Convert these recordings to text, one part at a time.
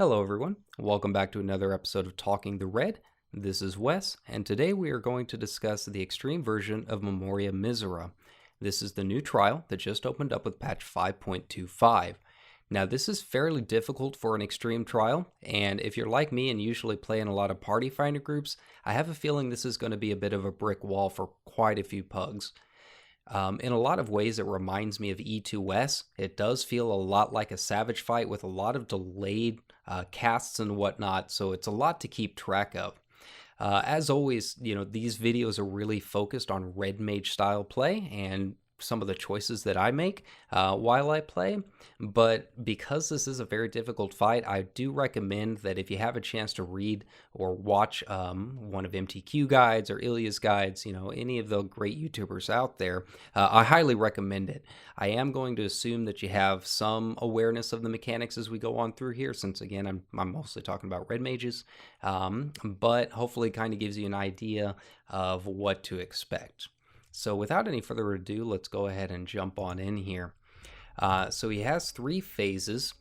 Hello everyone, welcome back to another episode of Talking the Red. This is Wes, and today we are going to discuss the extreme version of Memoria Misera. This is the new trial that just opened up with patch 5.25. Now this is fairly difficult for an extreme trial, and if you're like me and usually play in a lot of party finder groups, I have a feeling this is going to be a bit of a brick wall for quite a few pugs. In a lot of ways, it reminds me of E2S. It does feel a lot like a Savage fight with a lot of delayed casts and whatnot, so it's a lot to keep track of. As always, these videos are really focused on Red Mage style play and some of the choices that I make while I play, but because this is a very difficult fight, I do recommend that if you have a chance to read or watch one of MTQ guides or Ilya's guides, any of the great YouTubers out there, I highly recommend it. I am going to assume that you have some awareness of the mechanics as we go on through here, since again, I'm mostly talking about Red Mages, but hopefully kind of gives you an idea of what to expect. So without any further ado, let's go ahead and jump on in here. So he has 3 phases.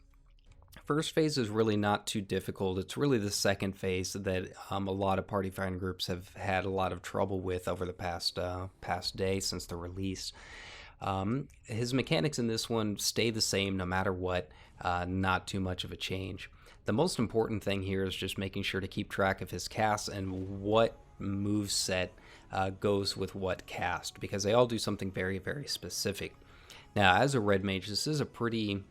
First phase is really not too difficult. It's really the second phase that a lot of party fighting groups have had a lot of trouble with over the past day since the release. His mechanics in this one stay the same no matter what, not too much of a change. The most important thing here is just making sure to keep track of his casts and what move set goes with what cast, because they all do something very, very specific. Now, as a Red Mage, this is a pretty...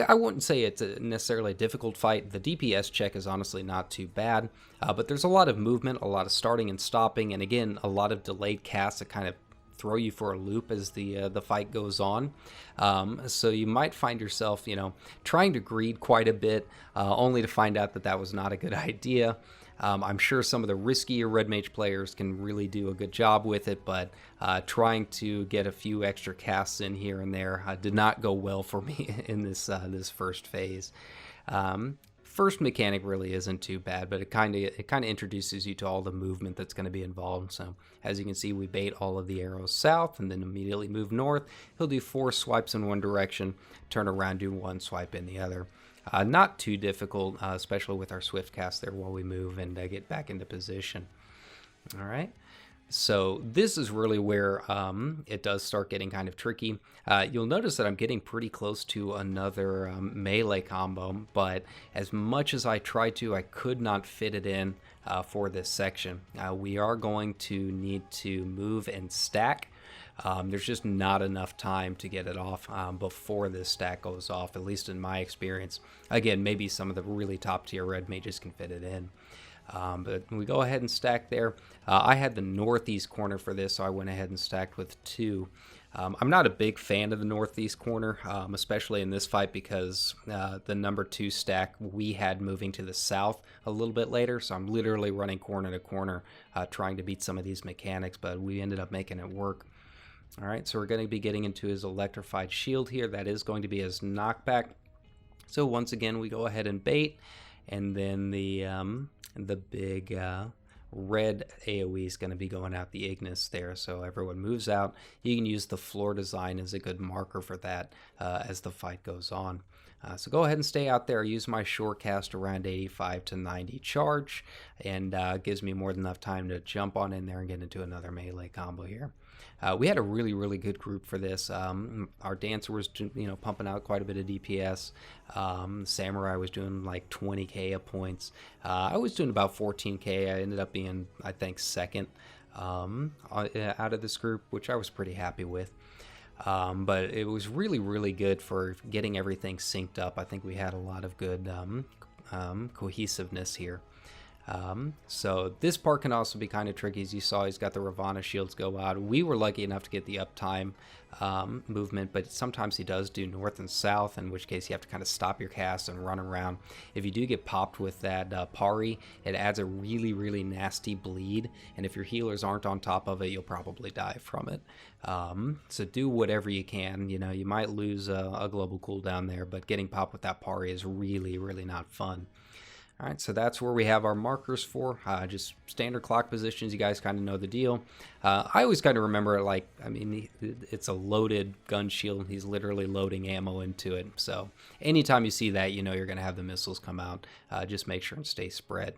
I wouldn't say it's necessarily a difficult fight. The DPS check is honestly not too bad, but there's a lot of movement, a lot of starting and stopping, and again, a lot of delayed casts that kind of throw you for a loop as the fight goes on. So you might find yourself, trying to greed quite a bit, only to find out that that was not a good idea. I'm sure some of the riskier Red Mage players can really do a good job with it, but trying to get a few extra casts in here and there did not go well for me in this first phase. First mechanic really isn't too bad, but it kind of introduces you to all the movement that's going to be involved. So as you can see, we bait all of the arrows south and then immediately move north. He'll do 4 swipes in one direction, turn around, do 1 swipe in the other. Not too difficult, especially with our swift cast there while we move and get back into position. All right. So this is really where it does start getting kind of tricky. You'll notice that I'm getting pretty close to another melee combo, but as much as I tried to, I could not fit it in for this section. We are going to need to move and stack. There's just not enough time to get it off before this stack goes off, at least in my experience. Again, maybe some of the really top tier Red Mages can fit it in. But we go ahead and stack there. I had the northeast corner for this, so I went ahead and stacked with 2. I'm not a big fan of the northeast corner, especially in this fight, because the number 2 stack we had moving to the south a little bit later, so I'm literally running corner to corner trying to beat some of these mechanics, but we ended up making it work. All right, so we're going to be getting into his electrified shield here. That is going to be his knockback. So once again, we go ahead and bait, and then the big red AoE is going to be going out the Ignis there, so everyone moves out. You can use the floor design as a good marker for that as the fight goes on. So go ahead and stay out there. Use my short cast around 85 to 90 charge, and gives me more than enough time to jump on in there and get into another melee combo here. We had a really, really good group for this. Our dancer was, pumping out quite a bit of DPS. Samurai was doing like 20k of points. I was doing about 14k. I ended up being, I think, second out of this group, which I was pretty happy with. But it was really, really good for getting everything synced up. I think we had a lot of good cohesiveness here. So this part can also be kind of tricky. As you saw, he's got the Ravana shields go out. We were lucky enough to get the uptime movement, but sometimes he does do north and south, in which case you have to kind of stop your cast and run around. If you do get popped with that Pari, it adds a really, really nasty bleed, and if your healers aren't on top of it, you'll probably die from it. So do whatever you can. You might lose a global cooldown there, but getting popped with that Pari is really, really not fun. All right, so that's where we have our markers for, just standard clock positions. You guys kind of know the deal. I always kind of remember it like, I mean, it's a loaded gun shield. He's literally loading ammo into it. So anytime you see that, you know you're going to have the missiles come out. Just make sure and stay spread.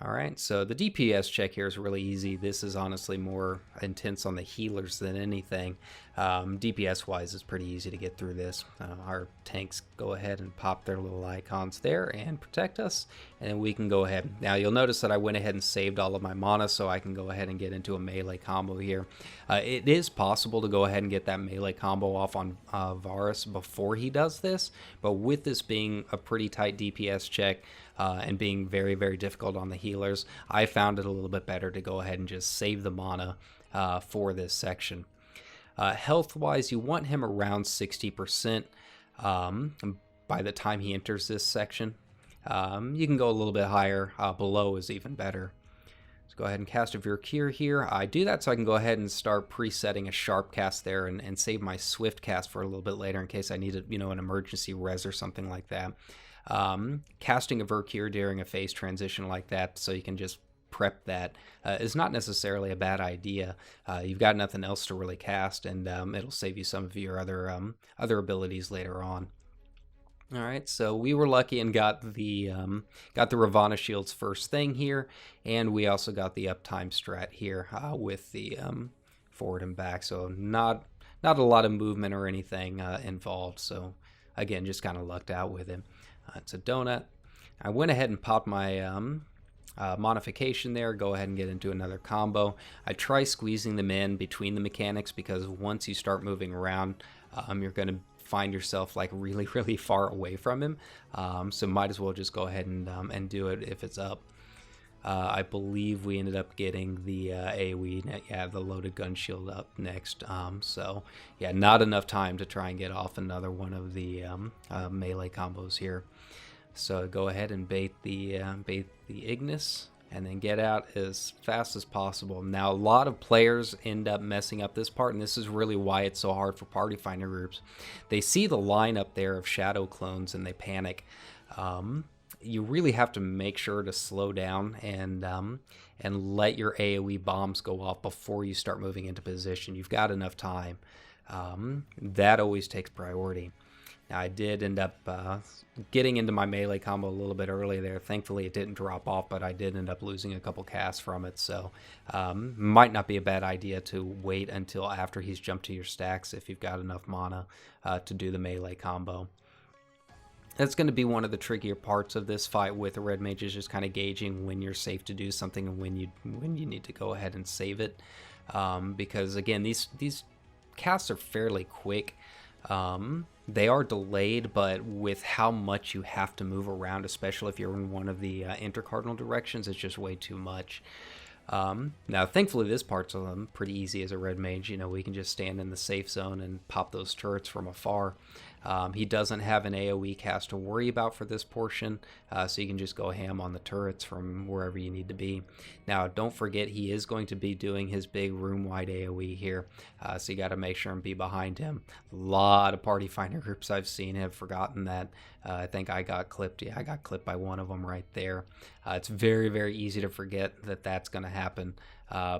All right, so the DPS check here is really easy. This is honestly more intense on the healers than anything. DPS-wise, it's pretty easy to get through this. Our tanks go ahead and pop their little icons there and protect us, and we can go ahead. Now, you'll notice that I went ahead and saved all of my mana, so I can go ahead and get into a melee combo here. It is possible to go ahead and get that melee combo off on Varus before he does this, but with this being a pretty tight DPS check, and being very, very difficult on the healers, I found it a little bit better to go ahead and just save the mana for this section. Health-wise, you want him around 60% by the time he enters this section. You can go a little bit higher. Below is even better. Let's go ahead and cast a Vercure here. I do that so I can go ahead and start presetting a sharp cast there and save my swift cast for a little bit later in case I need an emergency res or something like that. Casting a Vercure during a phase transition like that so you can just prep that is not necessarily a bad idea. You've got nothing else to really cast, and it'll save you some of your other abilities later on. All right, so we were lucky and got the Ravana shields first thing here, and we also got the uptime strat here with the forward and back. So not a lot of movement or anything involved. So again, just kind of lucked out with him. It's a donut. I went ahead and popped my modification there, go ahead and get into another combo. I try squeezing them in between the mechanics because once you start moving around, you're going to find yourself like really, really far away from him. So might as well just go ahead and do it if it's up. I believe we ended up getting the AoE, the loaded gun shield up next. So yeah, not enough time to try and get off another one of the melee combos here. So go ahead and bait the Ignis and then get out as fast as possible. Now, a lot of players end up messing up this part, and this is really why it's so hard for party finder groups. They see the line up there of shadow clones and they panic. You really have to make sure to slow down and let your AoE bombs go off before you start moving into position. You've got enough time. That always takes priority. Now, I did end up getting into my melee combo a little bit early there. Thankfully, it didn't drop off, but I did end up losing a couple casts from it. So might not be a bad idea to wait until after he's jumped to your stacks if you've got enough mana to do the melee combo. That's going to be one of the trickier parts of this fight with the red mage, is just kind of gauging when you're safe to do something and when you need to go ahead and save it. Because again, these casts are fairly quick. They are delayed, but with how much you have to move around, especially if you're in one of the intercardinal directions, it's just way too much. Now, thankfully, this part's pretty easy as a red mage. You know, we can just stand in the safe zone and pop those turrets from afar. He doesn't have an AoE cast to worry about for this portion, so you can just go ham on the turrets from wherever you need to be. Now, don't forget, he is going to be doing his big room-wide AoE here, so you got to make sure and be behind him. A lot of party finder groups I've seen have forgotten that. I think I got clipped. Yeah, I got clipped by one of them right there. It's very, very easy to forget that that's going to happen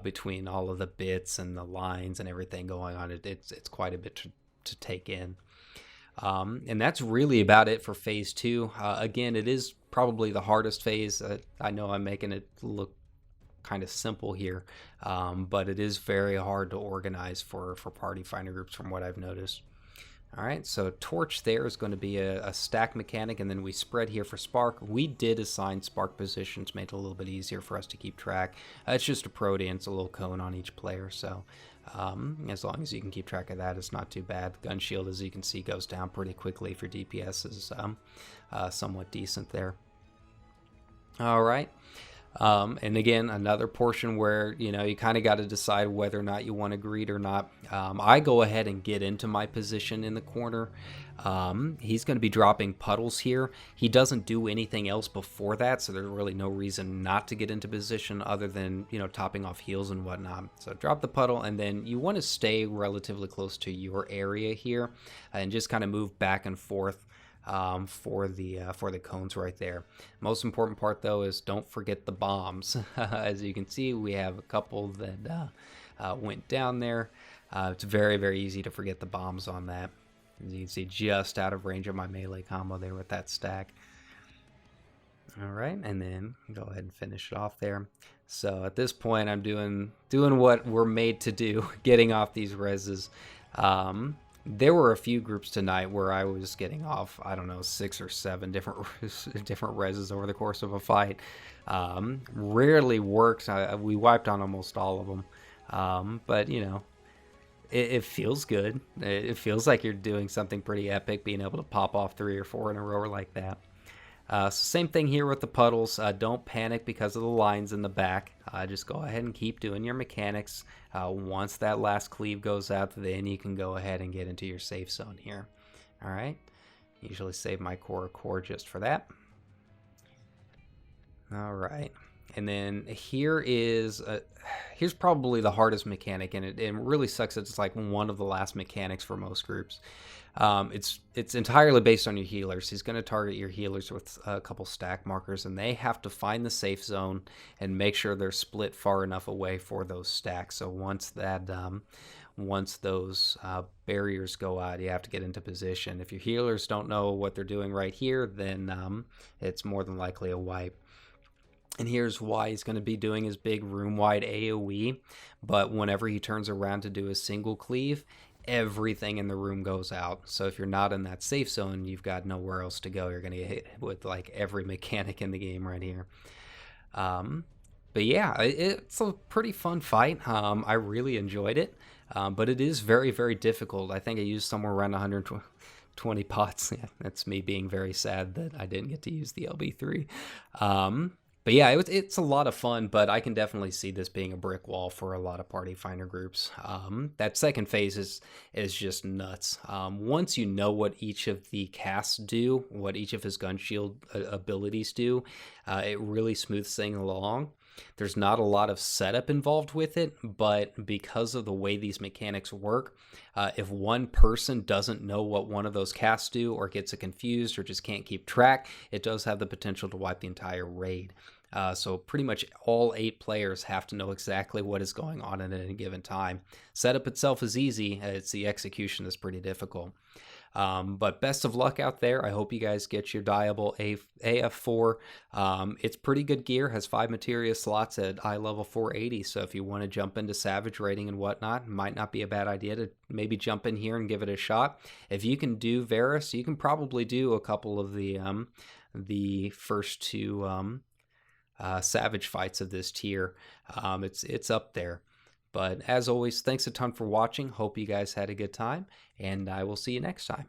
between all of the bits and the lines and everything going on. It's quite a bit to take in. And that's really about it for phase 2. Again, it is probably the hardest phase. I know I'm making it look kind of simple here, but it is very hard to organize for party finder groups from what I've noticed. All right, so torch there is going to be a stack mechanic, and then we spread here for spark. We did assign spark positions, made it a little bit easier for us to keep track. It's just a protean, it's a little cone on each player, so as long as you can keep track of that, it's not too bad. Gun shield, as you can see, goes down pretty quickly if your DPS is somewhat decent there. All right. And again, another portion where, you know, you kind of got to decide whether or not you want to greed or not. I go ahead and get into my position in the corner. He's going to be dropping puddles here. He doesn't do anything else before that, so there's really no reason not to get into position other than, you know, topping off heals and whatnot. So drop the puddle, and then you want to stay relatively close to your area here and just kind of move back and forth for the cones right there. Most important part though is don't forget the bombs. As you can see, we have a couple that went down there. It's very, very easy to forget the bombs on that. As you can see, just out of range of my melee combo there with that stack. All right, and then go ahead and finish it off there. So at this point, I'm doing what we're made to do, getting off these reses. There were a few groups tonight where I was getting off, I don't know, 6 or 7 different reses over the course of a fight. Rarely works. We wiped on almost all of them, but you know, it feels good. It feels like you're doing something pretty epic, being able to pop off 3 or 4 in a row like that. So same thing here with the puddles. Don't panic because of the lines in the back. Just go ahead and keep doing your mechanics. Once that last cleave goes out, then you can go ahead and get into your safe zone here. All right. Usually save my core just for that. All right. And then here's probably the hardest mechanic, and it really sucks that it's like one of the last mechanics for most groups. It's entirely based on your healers. He's going to target your healers with a couple stack markers, and they have to find the safe zone and make sure they're split far enough away for those stacks. So once those barriers go out, you have to get into position. If your healers don't know what they're doing right here, then it's more than likely a wipe. And here's why: he's going to be doing his big room-wide AoE, but whenever he turns around to do his single cleave, everything in the room goes out. So if you're not in that safe zone, you've got nowhere else to go. You're going to get hit with like every mechanic in the game right here. But yeah, it's a pretty fun fight. I really enjoyed it, but it is very, very difficult. I think I used somewhere around 120 pots. Yeah, that's me being very sad that I didn't get to use the LB3. But yeah, it's a lot of fun, but I can definitely see this being a brick wall for a lot of party finder groups. That second phase is just nuts. Once you know what each of the casts do, what each of his gun shield abilities do, it really smooths things along. There's not a lot of setup involved with it, but because of the way these mechanics work, if one person doesn't know what one of those casts do, or gets it confused, or just can't keep track, it does have the potential to wipe the entire raid. So pretty much all 8 players have to know exactly what is going on at any given time. Setup itself is easy. It's the execution that's pretty difficult. But best of luck out there. I hope you guys get your dyeable AF4. It's pretty good gear. Has 5 materia slots at eye level 480. So if you want to jump into savage raiding and whatnot, it might not be a bad idea to maybe jump in here and give it a shot. If you can do Varus, you can probably do a couple of the first 2 savage fights of this tier. It's up there. But as always, thanks a ton for watching. Hope you guys had a good time, and I will see you next time.